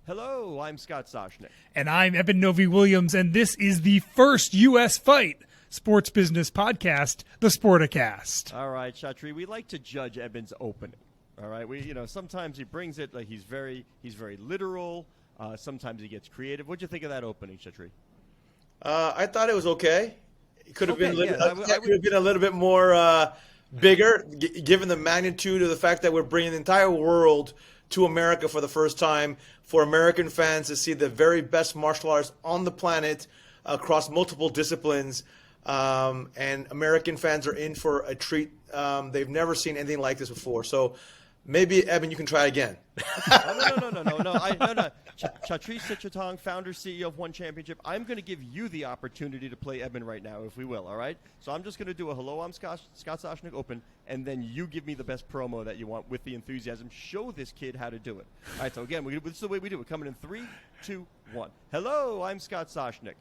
Hello, I'm Scott Soshnick. And I'm Eben Novy-Williams, and this is the first U.S. fight sports business podcast, the Sporticast. All right, Chatri, we like to judge Eben's opening. All right, sometimes he brings it like he's very literal. Sometimes he gets creative. What'd you think of that opening, Chatri? I thought it was okay. It could have been a a little bit more bigger, given the magnitude of the fact that we're bringing the entire world to America for the first time, for American fans to see the very best martial arts on the planet across multiple disciplines. And American fans are in for a treat. They've never seen anything like this before. So maybe, Eben, you can try again. No. Chatri Sityodtong, founder, CEO of ONE Championship. I'm going to give you the opportunity to play Eben right now, if we will, all right? So I'm just going to do a hello, I'm Scott Soshnick open, and then you give me the best promo that you want with the enthusiasm. Show this kid how to do it. All right, so again, this is the way we do it. Coming in 3, 2, 1. Hello, I'm Scott Soshnick.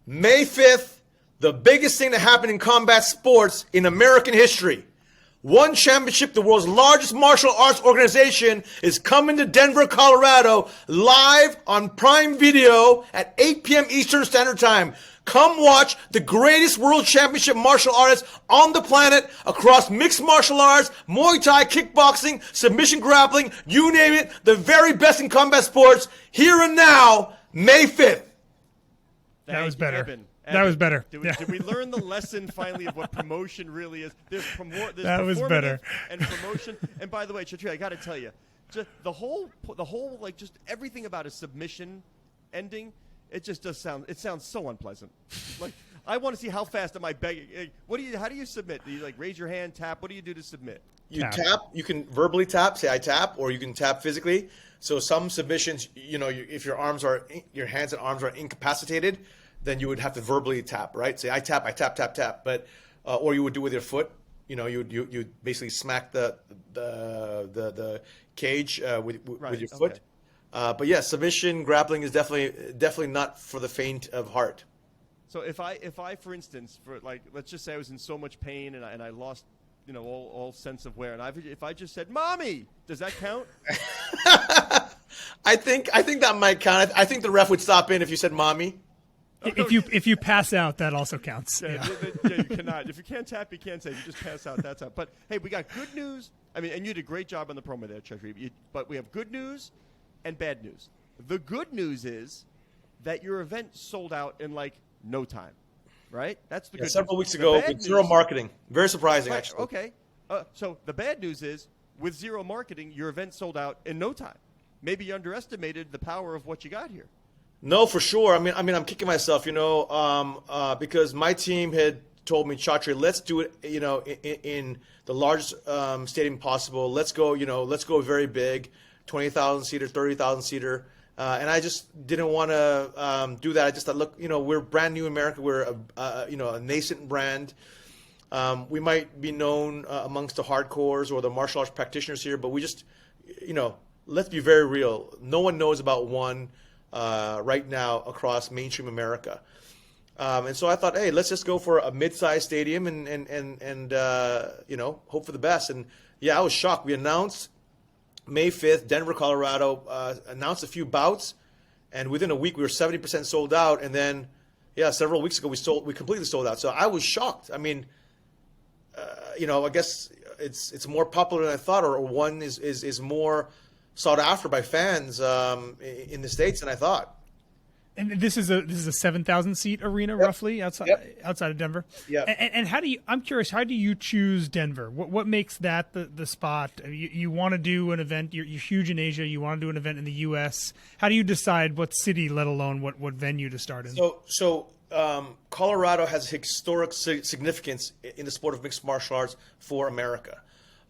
May 5th, the biggest thing that happened in combat sports in American history. ONE Championship, the world's largest martial arts organization, is coming to Denver, Colorado, live on Prime Video at 8 p.m. Eastern Standard Time. Come watch the greatest world championship martial artists on the planet across mixed martial arts, Muay Thai, kickboxing, submission grappling, you name it, the very best in combat sports, here and now, May 5th. That was better. Eben. That was better. Did we learn the lesson finally of what promotion really is? There's that was better. And promotion. And by the way, Chatri, I got to tell you, just the whole like just everything about a submission ending, it sounds so unpleasant. Like I want to see how fast am I begging? How do you submit? Do you like raise your hand, tap? What do you do to submit? You tap. You can verbally tap, say I tap, or you can tap physically. So some submissions, if your hands and arms are incapacitated, then you would have to verbally tap, right? Say I tap, tap. But or you would do with your foot. You basically smack the cage with your foot. Okay. But yeah, submission grappling is definitely not for the faint of heart. So if I for instance, let's just say I was in so much pain and I lost all sense of wear, and if I just said "Mommy," does that count? I think that might count. I think the ref would stop in if you said "Mommy." If you pass out, that also counts. Yeah, you cannot. If you can't tap, you can't say. If you just pass out, that's out. But hey, we got good news. I mean, and you did a great job on the promo there, Chatri. But we have good news and bad news. The good news is that your event sold out in like no time, right? That's the good news. Several weeks ago with zero marketing. Very surprising, right, actually. Okay. So the bad news is with zero marketing, your event sold out in no time. Maybe you underestimated the power of what you got here. No, for sure. I mean, I'm kicking myself, because my team had told me, Chatri, let's do it, in the largest stadium possible. Let's go very big, 20,000 seater, 30,000 seater. And I just didn't want to do that. I just thought, look, we're brand new in America. We're a nascent brand. We might be known amongst the hardcores or the martial arts practitioners here, but we just, let's be very real. No one knows about ONE right now across mainstream America. And so I thought, hey, let's just go for a mid-sized stadium and hope for the best. And yeah, I was shocked. We announced May 5th, Denver, Colorado, announced a few bouts, and within a week we were 70% sold out. And then, several weeks ago we completely sold out. So I was shocked. I mean, I guess it's more popular than I thought, or ONE is more sought after by fans in the States than I thought. And this is a 7,000 seat arena, roughly outside of Denver. Yeah. And I'm curious, how do you choose Denver? What makes that the spot? You want to do an event. You're huge in Asia. You want to do an event in the U.S. How do you decide what city, let alone what venue to start in? So Colorado has historic significance in the sport of mixed martial arts for America.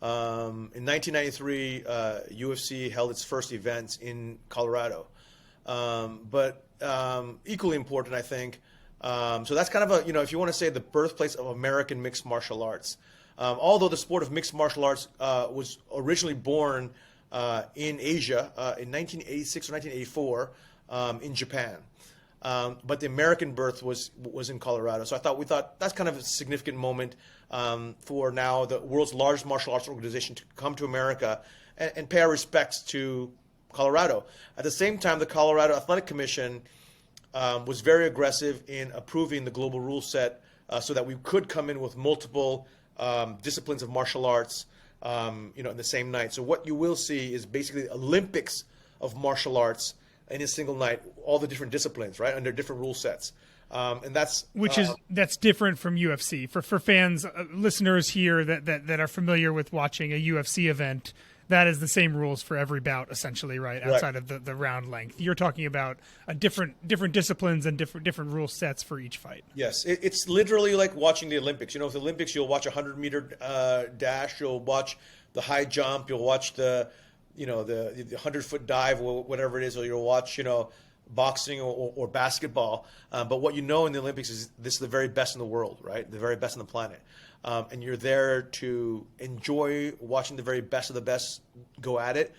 In 1993, UFC held its first events in Colorado. But equally important, I think. So that's kind of if you want to say the birthplace of American mixed martial arts. Although the sport of mixed martial arts was originally born in Asia in 1986 or 1984 in Japan. But the American birth was in Colorado. So we thought that's kind of a significant moment for now the world's largest martial arts organization to come to America and pay our respects to Colorado. At the same time, the Colorado Athletic Commission was very aggressive in approving the global rule set so that we could come in with multiple disciplines of martial arts, in the same night. So what you will see is basically Olympics of martial arts in a single night, all the different disciplines, right, under different rule sets. And that's that's different from UFC. For fans, listeners here that are familiar with watching a UFC event, that is the same rules for every bout, essentially, right? Outside of the round length, you're talking about a different disciplines and different rule sets for each fight. Yes, it's literally like watching the Olympics. With the Olympics, you'll watch a 100-meter dash, you'll watch the high jump, you'll watch the 100-foot dive, or whatever it is, or you'll watch boxing or basketball. But what in the Olympics is this is the very best in the world, right? The very best on the planet. And you're there to enjoy watching the very best of the best go at it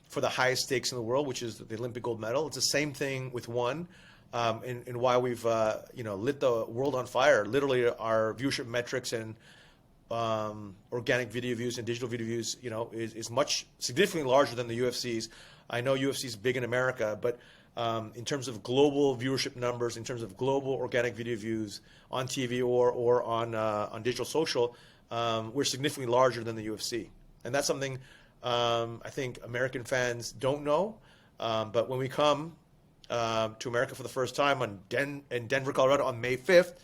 for the highest stakes in the world, which is the Olympic gold medal. It's the same thing with ONE, and why we've lit the world on fire. Literally, our viewership metrics and organic video views and digital video views, is much significantly larger than the UFC's. I know UFC is big in America, but in terms of global viewership numbers, in terms of global organic video views on TV or on digital social, we're significantly larger than the UFC. And that's something I think American fans don't know. But when we come to America for the first time in Denver, Colorado on May 5th,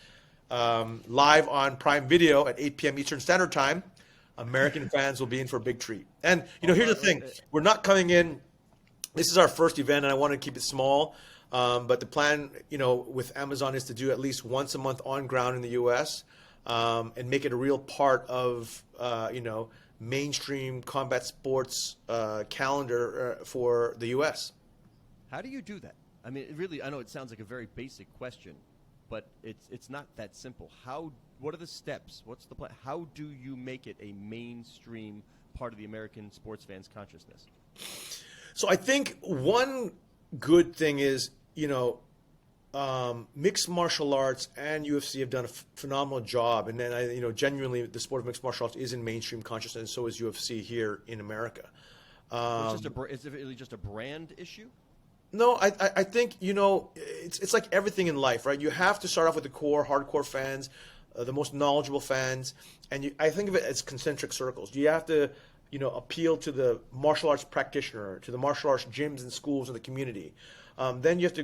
live on Prime Video at 8 p.m. Eastern Standard Time, American fans will be in for a big treat. And, here's the thing. We're not coming in. This is our first event, and I want to keep it small. But the plan, with Amazon is to do at least once a month on ground in the U.S. And make it a real part of, mainstream combat sports calendar for the U.S. How do you do that? I mean, really, I know it sounds like a very basic question, but it's not that simple. What are the steps? What's the plan? How do you make it a mainstream part of the American sports fans' consciousness? So I think one good thing is, mixed martial arts and UFC have done a phenomenal job. And then, genuinely, the sport of mixed martial arts is in mainstream consciousness, and so is UFC here in America. Is it really just a brand issue? No, I think, it's like everything in life, right? You have to start off with the core, hardcore fans, the most knowledgeable fans. And I think of it as concentric circles. You have to appeal to the martial arts practitioner, to the martial arts gyms and schools in the community. Then you have to,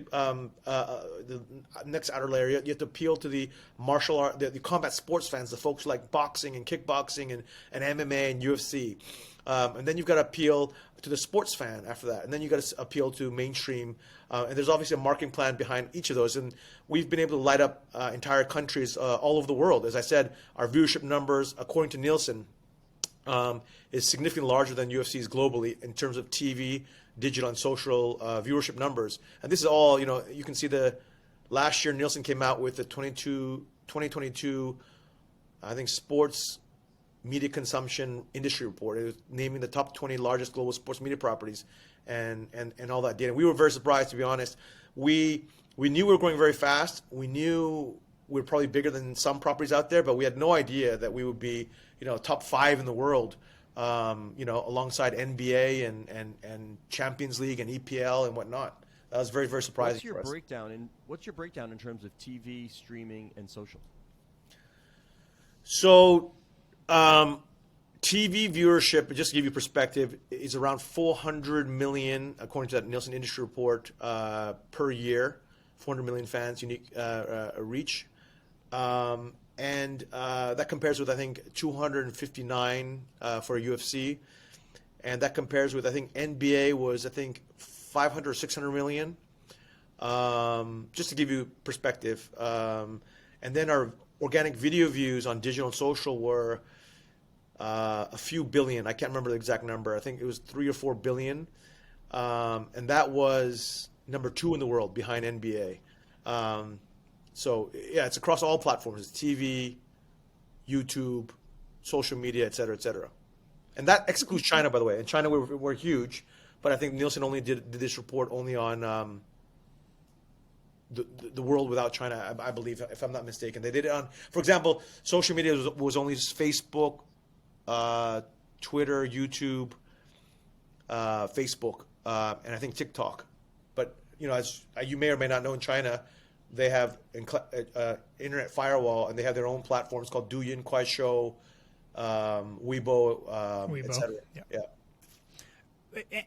the next outer layer, you have to appeal to the martial art, the combat sports fans, the folks like boxing and kickboxing and MMA and UFC. And then you've got to appeal to the sports fan after that. And then you've got to appeal to mainstream. And there's obviously a marketing plan behind each of those. And we've been able to light up entire countries all over the world. As I said, our viewership numbers, according to Nielsen, is significantly larger than UFC's globally in terms of TV, digital, and social viewership numbers. And this is all, you can see last year Nielsen came out with the 2022, I think, sports media consumption industry report. It was naming the top 20 largest global sports media properties and all that data. We were very surprised, to be honest. We knew we were growing very fast. We knew we were probably bigger than some properties out there, but we had no idea that we would be, top 5 in the world, alongside NBA and Champions League and EPL and whatnot. That was very, very surprising. What's your breakdown in terms of TV, streaming, and social? So, TV viewership, just to give you perspective, is around 400 million, according to that Nielsen industry report, per year. 400 million fans unique reach. And that compares with, I think, 259 for UFC. And that compares with, I think, NBA was, 500 or 600 million. Just to give you perspective. And then our organic video views on digital and social were a few billion. I can't remember the exact number. I think it was 3 or 4 billion. And that was number 2 in the world behind NBA. So, yeah, it's across all platforms. It's TV, YouTube, social media, et cetera, et cetera. And that excludes China, by the way. In China, we're huge. But I think Nielsen only did this report only on the world without China, I believe, if I'm not mistaken. They did it on, for example, social media was only Facebook, Twitter, YouTube, Facebook. and I think TikTok. But as you may or may not know, in China, they have internet firewall, and they have their own platforms called Douyin, Kuaishou, Weibo, etc. Yeah.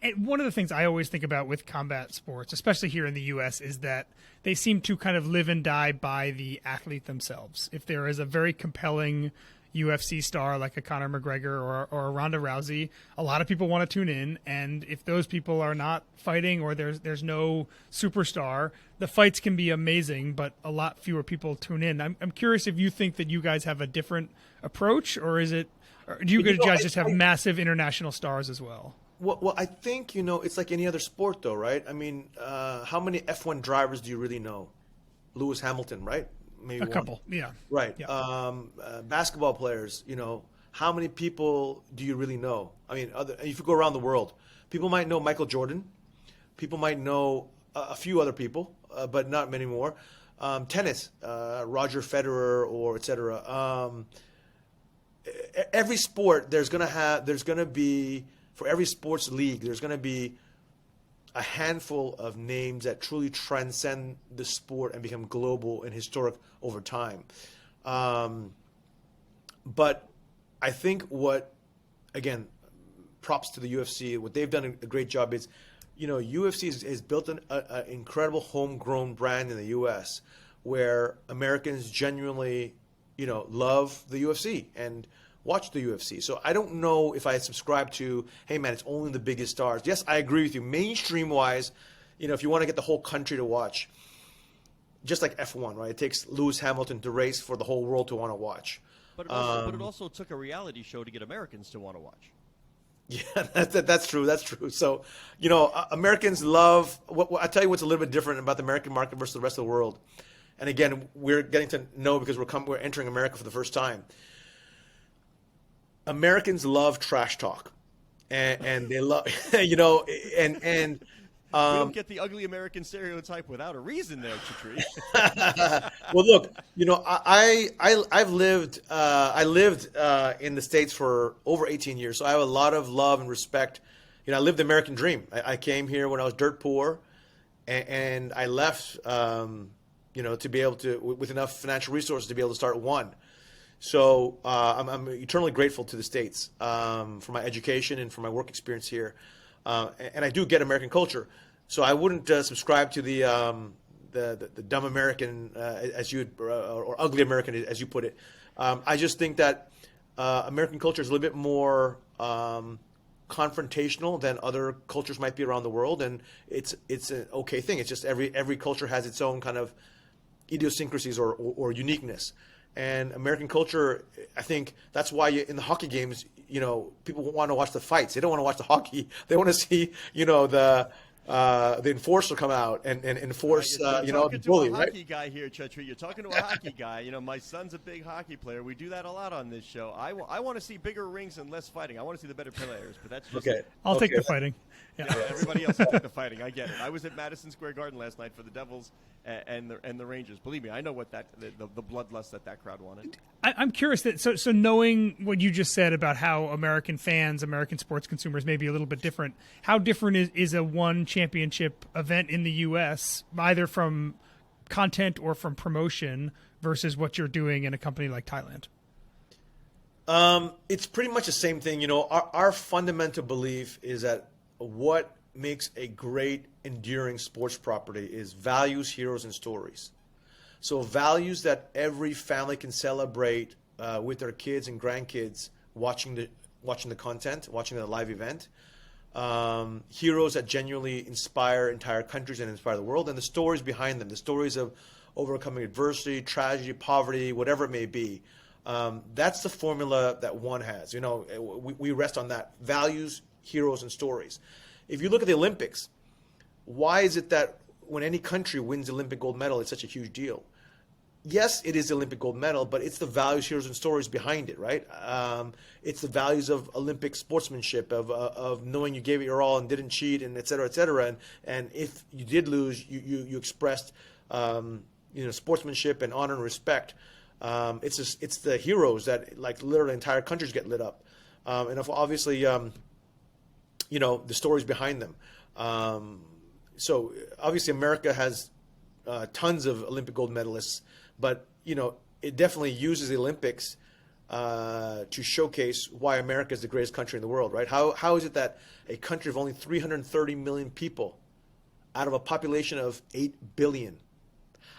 And one of the things I always think about with combat sports, especially here in the U.S., is that they seem to kind of live and die by the athlete themselves. If there is a very compelling UFC star like a Conor McGregor or a Ronda Rousey, a lot of people want to tune in. And if those people are not fighting or there's no superstar, the fights can be amazing, but a lot fewer people tune in. I'm curious if you think that you guys have a different approach, or do you guys just have massive international stars as well? Well, I think, it's like any other sport, though, right? I mean, how many F1 drivers do you really know? Lewis Hamilton, right? Maybe a couple, yeah. Right. Yeah. Basketball players, how many people do you really know? I mean, if you go around the world, people might know Michael Jordan. People might know a few other people, but not many more. Tennis, Roger Federer or et cetera. Every sport, there's going to be, for every sports league, there's going to be a handful of names that truly transcend the sport and become global and historic over time. But I think again, props to the UFC, what they've done a great job is, UFC has built an incredible homegrown brand in the U.S. where Americans genuinely, love the UFC and watch the UFC. So I don't know if I subscribe to, hey man, it's only the biggest stars. Yes, I agree with you. Mainstream wise, if you want to get the whole country to watch, just like F1, right? It takes Lewis Hamilton to race for the whole world to want to watch. But it also took a reality show to get Americans to want to watch. Yeah, that's true. That's true. So, Americans love. I tell you what's a little bit different about the American market versus the rest of the world. And again, we're getting to know because we're entering America for the first time. Americans love trash talk, and they love, we don't get the ugly American stereotype without a reason there, Chatri. Well, look, I lived in the States for over 18 years, so I have a lot of love and respect. I lived the American dream. I came here when I was dirt poor, and I left, to be able to, with enough financial resources to be able to start ONE. So I'm eternally grateful to the States for my education and for my work experience here, and I do get American culture. So I wouldn't subscribe to the dumb American or ugly American as you put it. I just think that American culture is a little bit more confrontational than other cultures might be around the world, and it's an okay thing. It's just every culture has its own kind of idiosyncrasies or uniqueness. And American culture, I think that's why in the hockey games, people want to watch the fights. They don't want to watch the hockey. They want to see, the enforcer come out and enforce, the bully, right? You're talking to a hockey guy here, Chatri. You're talking to a hockey guy. My son's a big hockey player. We do that a lot on this show. I want to see bigger rings and less fighting. I want to see the better players, but that's just okay. I'll take the fighting. Yeah, everybody else will take the fighting. I get it. I was at Madison Square Garden last night for the Devils and the Rangers. Believe me, I know what the bloodlust that crowd wanted. I'm curious that so knowing what you just said about how American fans, American sports consumers may be a little bit different. How different is a ONE championship event in the U.S. either from content or from promotion versus what you're doing in a company like Thailand? It's pretty much the same thing. Our fundamental belief is that what makes a great, enduring sports property is values, heroes, and stories. So values that every family can celebrate with their kids and grandkids watching the content, watching the live event. Heroes that genuinely inspire entire countries and inspire the world, and the stories behind them, the stories of overcoming adversity, tragedy, poverty, whatever it may be. That's the formula that ONE has. We rest on that. Values, heroes, and stories. If you look at the Olympics, why is it that when any country wins the Olympic gold medal, it's such a huge deal? Yes, it is the Olympic gold medal, but it's the values, heroes, and stories behind it, right? It's the values of Olympic sportsmanship, of knowing you gave it your all and didn't cheat, and et cetera, et cetera. And if you did lose, you expressed sportsmanship and honor and respect. It's the heroes that literally entire countries get lit up, and obviously the stories behind them. So obviously America has tons of Olympic gold medalists, but it definitely uses the Olympics to showcase why America is the greatest country in the world, right? How is it that a country of only 330 million people out of a population of 8 billion,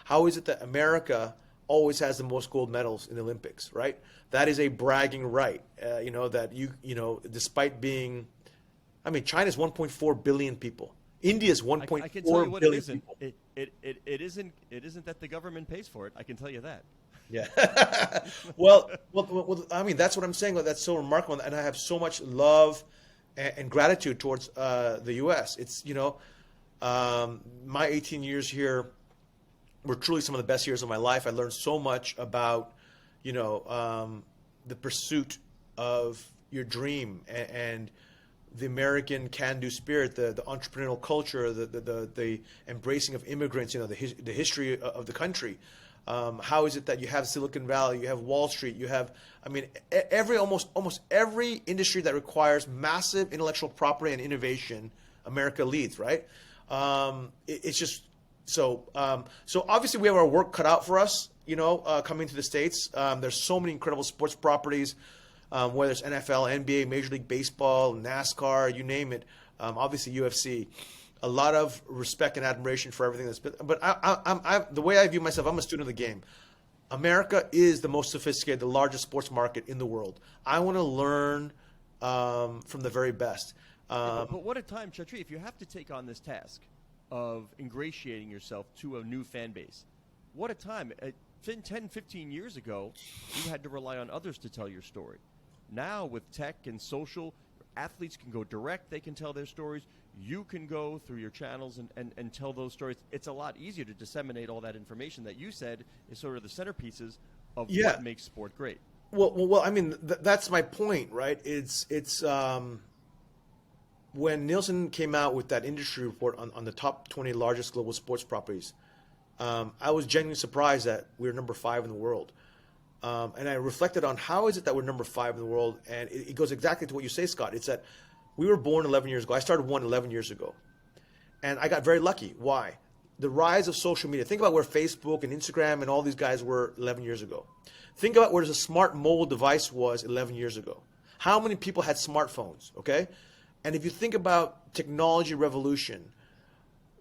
how is it that America always has the most gold medals in the Olympics, right? That is a bragging right, despite being, China's 1.4 billion people. India's 1.4 I can tell you what billion it isn't. people. It isn't that the government pays for it. I can tell you that. Yeah. well, that's what I'm saying. That's so remarkable, and I have so much love and gratitude towards the U.S. It's my 18 years here were truly some of the best years of my life. I learned so much about the pursuit of your dream and the American can-do spirit, the entrepreneurial culture, the embracing of immigrants, the history of the country. How is it that you have Silicon Valley, you have Wall Street, you have, almost every industry that requires massive intellectual property and innovation, America leads, right? It's just so obviously we have our work cut out for us, coming to the States. There's so many incredible sports properties, whether it's NFL, NBA, Major League Baseball, NASCAR, you name it. Obviously UFC. A lot of respect and admiration for everything that's been. But the way I view myself, I'm a student of the game. America is the most sophisticated, the largest sports market in the world. I want to learn from the very best. But what a time, Chatri, if you have to take on this task of ingratiating yourself to a new fan base. What a time. 10, 15 years ago, you had to rely on others to tell your story. Now, with tech and social, athletes can go direct. They can tell their stories. You can go through your channels and tell those stories. It's a lot easier to disseminate all that information that you said is sort of the centerpieces of what makes sport great. Well, that's my point, right? It's when Nielsen came out with that industry report on the top 20 largest global sports properties, I was genuinely surprised that we were number 5 in the world. And I reflected on how is it that we're number 5 in the world, and it goes exactly to what you say, Scott. It's that we were born 11 years ago. I started ONE 11 years ago, and I got very lucky. Why? The rise of social media. Think about where Facebook and Instagram and all these guys were 11 years ago. Think about where the smart mobile device was 11 years ago. How many people had smartphones, okay? And if you think about technology revolution,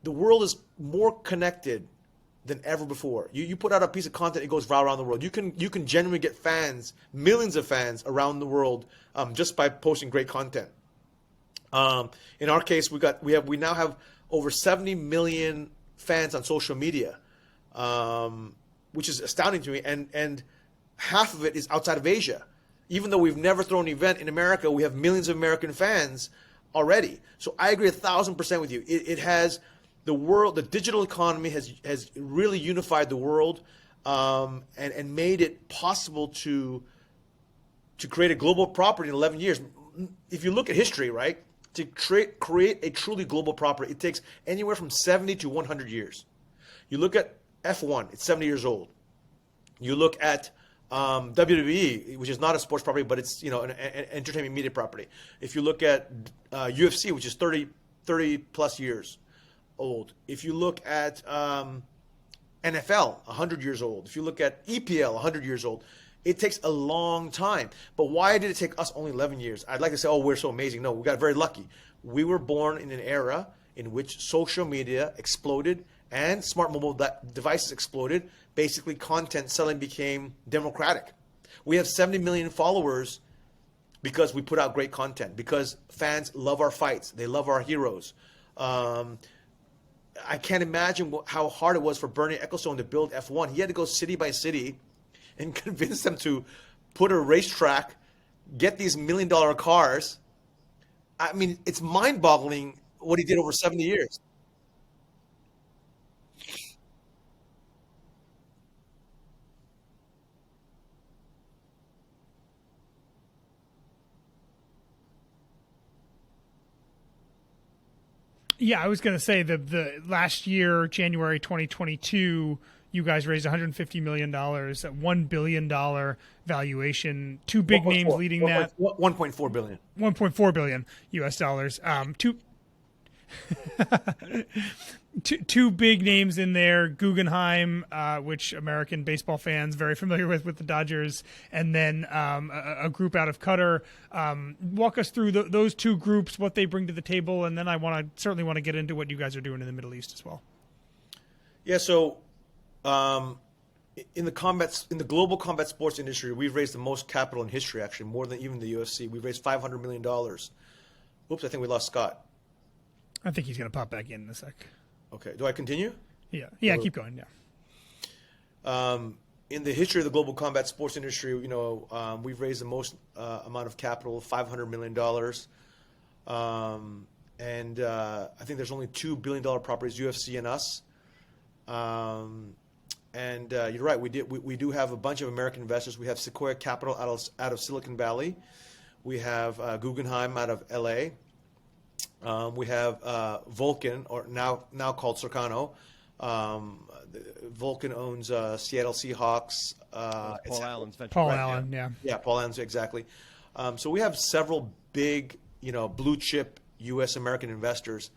the world is more connected than ever before. You put out a piece of content, it goes viral around the world. You can genuinely get fans, millions of fans around the world, just by posting great content. In our case, we now have over 70 million fans on social media, which is astounding to me. And half of it is outside of Asia. Even though we've never thrown an event in America, we have millions of American fans already. So I agree 1,000% with you. It has the world, the digital economy has really unified the world, and made it possible to create a global property in 11 years. If you look at history, right, to create a truly global property, it takes anywhere from 70 to 100 years. You look at F1, it's 70 years old. You look at WWE, which is not a sports property, but it's an entertainment media property. If you look at UFC, which is 30 plus years old. If you look at NFL, 100 years old. If you look at EPL, 100 years old. It takes a long time. But why did it take us only 11 years? I'd like to say, we're so amazing. No, we got very lucky. We were born in an era in which social media exploded and smart mobile devices exploded. Basically, content selling became democratic. We have 70 million followers because we put out great content, because fans love our fights. They love our heroes. I can't imagine how hard it was for Bernie Ecclestone to build F1. He had to go city by city and convince them to put a racetrack, get these $1 million cars. I mean, it's mind-boggling what he did over 70 years. Yeah, I was going to say the last year, January 2022, you guys raised $150 million, a $1 billion valuation. Two big names leading that. 1.4 billion. 1.4 billion US dollars. Two big names in there: Guggenheim, which American baseball fans very familiar with the Dodgers, and then a group out of Qatar. Walk us through those two groups, what they bring to the table, and then I certainly want to get into what you guys are doing in the Middle East as well. Yeah, so in the global combat sports industry, we've raised the most capital in history. Actually, more than even the UFC. We've raised $500 million. Oops, I think we lost Scott. I think he's going to pop back in a sec. Okay, do I continue? Yeah, keep going. Yeah. In the history of the global combat sports industry, we've raised the most amount of capital, $500 million. And I think there's only $2 billion properties, UFC and us. And you're right, we do have a bunch of American investors. We have Sequoia Capital out of Silicon Valley. We have Guggenheim out of LA. We have Vulcan, or now called Circano. Vulcan owns Seattle Seahawks. Paul Allen's venture. Paul Right, Allen, yeah. Yeah, Paul Allen's, exactly. So we have several big, blue chip U.S. American investors,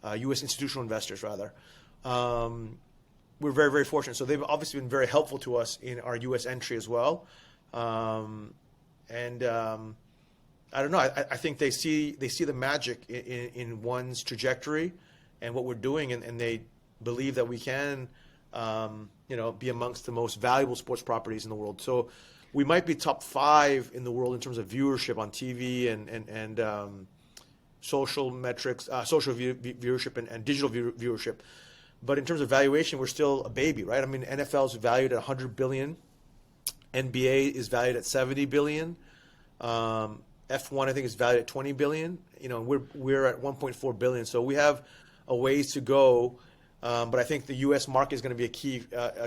U.S. institutional investors, rather. We're very, very fortunate. So they've obviously been very helpful to us in our U.S. entry as well. I don't know. I think they see the magic in ONE's trajectory and what we're doing, and they believe that we can, be amongst the most valuable sports properties in the world. So we might be top 5 in the world in terms of viewership on TV and social metrics, social viewership and digital viewership. But in terms of valuation, we're still a baby, right? I mean, NFL is valued at $100 billion. NBA is valued at $70 billion. F1, I think, is valued at $20 billion. We're at $1.4 billion. So we have a ways to go. But I think the U.S. market is going to be a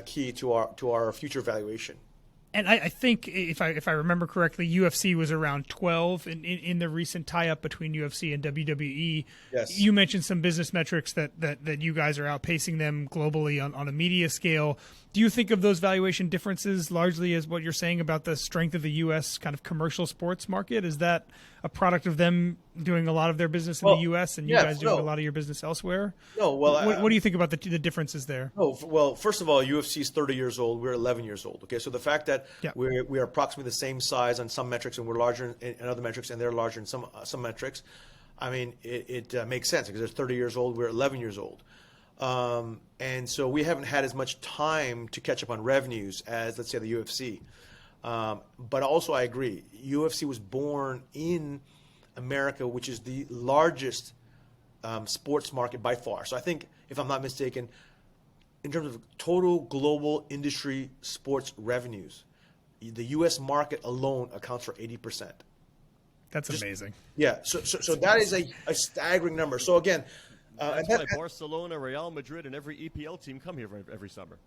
key to our future valuation. And I think if I remember correctly, UFC was around 12 in the recent tie-up between UFC and WWE. Yes. You mentioned some business metrics that you guys are outpacing them globally on a media scale. Do you think of those valuation differences largely as what you're saying about the strength of the U.S. kind of commercial sports market? Is that a product of them doing a lot of their business in the U.S. and you guys doing a lot of your business elsewhere? No, well, what do you think about the differences there? No, well, first of all, UFC is 30 years old. We're 11 years old. Okay, so the fact that we are approximately the same size on some metrics and we're larger in other metrics and they're larger in some metrics, I mean, it makes sense because they're 30 years old. We're 11 years old. And so we haven't had as much time to catch up on revenues as, let's say, the UFC. But also, I agree, UFC was born in America, which is the largest sports market by far. So I think, if I'm not mistaken, in terms of total global industry sports revenues, the U.S. market alone accounts for 80%. That's amazing. Yeah, so that is a staggering number. So again, that's why Barcelona, Real Madrid, and every EPL team come here every summer.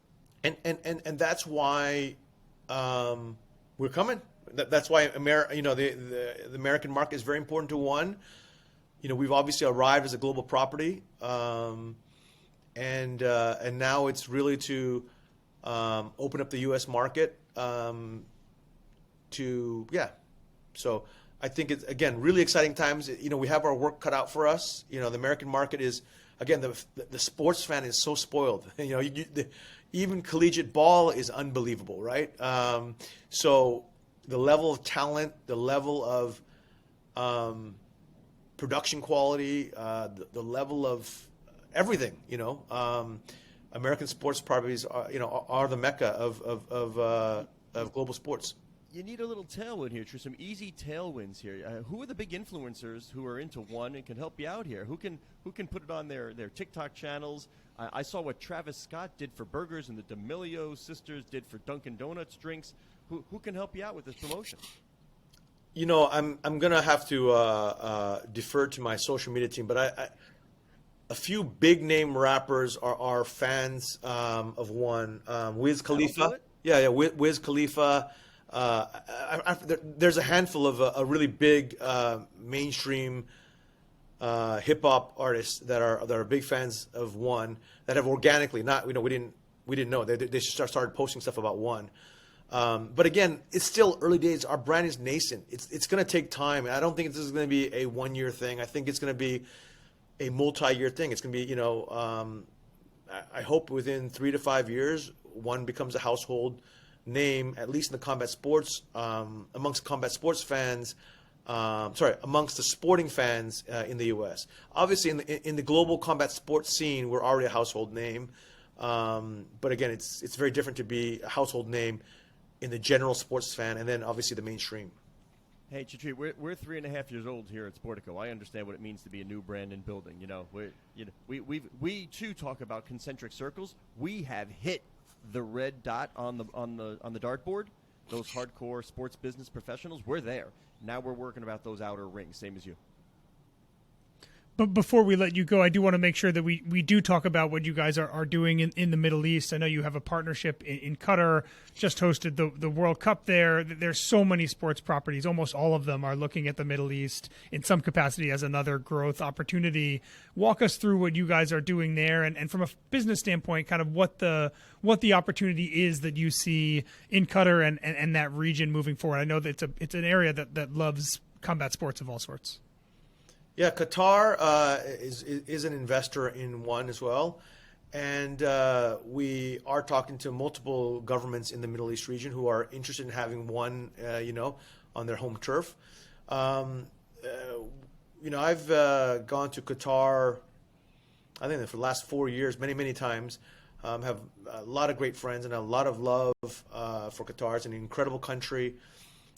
And that's why we're coming. That's why the American market is very important to ONE. We've obviously arrived as a global property, and now it's really to open up the U.S. market. So I think it's, again, really exciting times. We have our work cut out for us. The American market is, again, the sports fan is so spoiled. Even collegiate ball is unbelievable, right? So the level of talent, the level of production quality, the level of everything, American sports properties are the mecca of global sports. You need a little tailwind here, some easy tailwinds here. Who are the big influencers who are into ONE and can help you out here? Who can put it on their TikTok channels? I saw what Travis Scott did for burgers and the D'Amelio sisters did for Dunkin' Donuts drinks. Who can help you out with this promotion? I'm gonna have to defer to my social media team, but a few big name rappers are fans of ONE. Wiz Khalifa, Wiz Khalifa. There's a handful of a really big mainstream hip hop artists that are big fans of ONE that have organically we didn't know they started posting stuff about ONE. But again, it's still early days. Our brand is nascent. It's going to take time. I don't think this is going to be a 1-year thing. I think it's going to be a multi-year thing. It's going to be, I hope within 3 to 5 years, ONE becomes a household name, at least in the combat sports, amongst combat sports fans. Amongst the sporting fans in the U.S. Obviously, in the global combat sports scene, we're already a household name. But again, it's very different to be a household name in the general sports fan, and then obviously the mainstream. Hey, Chatri, we're 3.5 years old here at Sportico. I understand what it means to be a new brand and building. We too talk about concentric circles. We have hit the red dot on the dartboard. Those hardcore sports business professionals, we're there. Now we're working about those outer rings, same as you. But before we let you go, I do want to make sure that we do talk about what you guys are doing in the Middle East. I know you have a partnership in Qatar, just hosted the World Cup there. There's so many sports properties. Almost all of them are looking at the Middle East in some capacity as another growth opportunity. Walk us through what you guys are doing there, and from a business standpoint, kind of what the opportunity is that you see in Qatar and that region moving forward. I know that it's an area that loves combat sports of all sorts. Yeah, Qatar is an investor in ONE as well, and we are talking to multiple governments in the Middle East region who are interested in having ONE, on their home turf. I've gone to Qatar, I think for the last 4 years, many times. Have a lot of great friends and a lot of love for Qatar. It's an incredible country,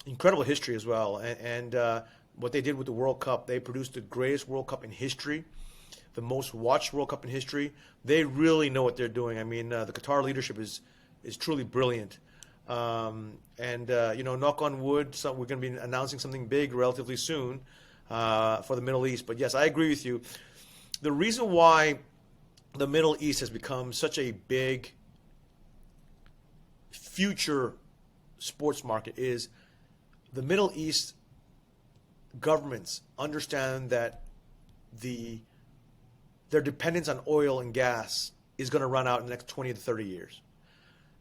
incredible history as well, and what they did with the World Cup, they produced the greatest World Cup in history, the most watched World Cup in history. They really know what they're doing. I mean, the Qatar leadership is truly brilliant. Knock on wood, we're going to be announcing something big relatively soon for the Middle East. But yes, I agree with you. The reason why the Middle East has become such a big future sports market is the Middle East governments understand that their dependence on oil and gas is going to run out in the next 20 to 30 years.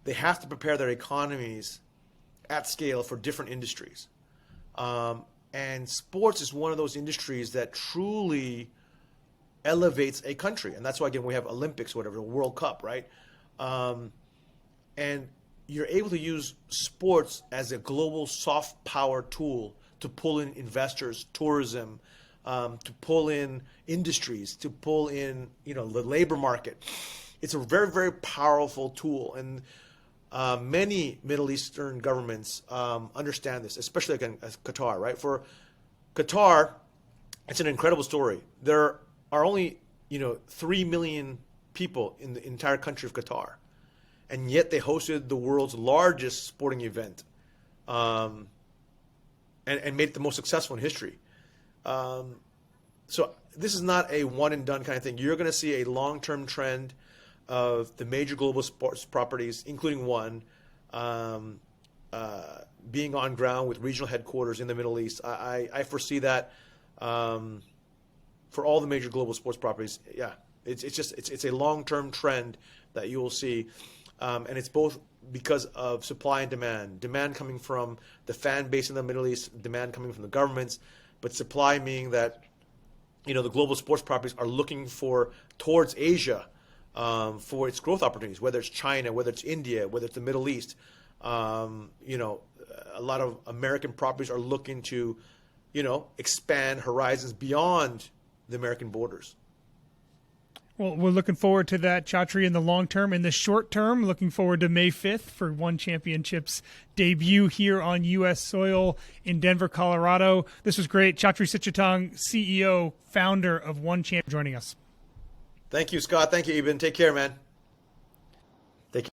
They have to prepare their economies at scale for different industries. And sports is one of those industries that truly elevates a country. And that's why, again, we have Olympics, whatever, the World Cup, right? And you're able to use sports as a global soft power tool to pull in investors, tourism, to pull in industries, to pull in the labor market. It's a very, very powerful tool, and many Middle Eastern governments understand this, especially again as Qatar. Right, for Qatar, it's an incredible story. There are only 3 million people in the entire country of Qatar, and yet they hosted the world's largest sporting event. And made it the most successful in history. So this is not a one and done kind of thing. You're going to see a long-term trend of the major global sports properties, including ONE, being on ground with regional headquarters in the Middle East. I foresee that for all the major global sports properties. Yeah, it's a long-term trend that you will see, and it's both because of supply and demand coming from the fan base in the Middle East, demand coming from the governments, but supply meaning that the global sports properties are looking towards Asia for its growth opportunities, whether it's China, whether it's India, whether it's the Middle East. A lot of American properties are looking to expand horizons beyond the American borders. Well, we're looking forward to that, Chatri, in the long term. In the short term, looking forward to May 5th for ONE Championship's debut here on U.S. soil in Denver, Colorado. This was great. Chatri Sityodtong, CEO, founder of ONE Champ, joining us. Thank you, Scott. Thank you, Eben. Take care, man.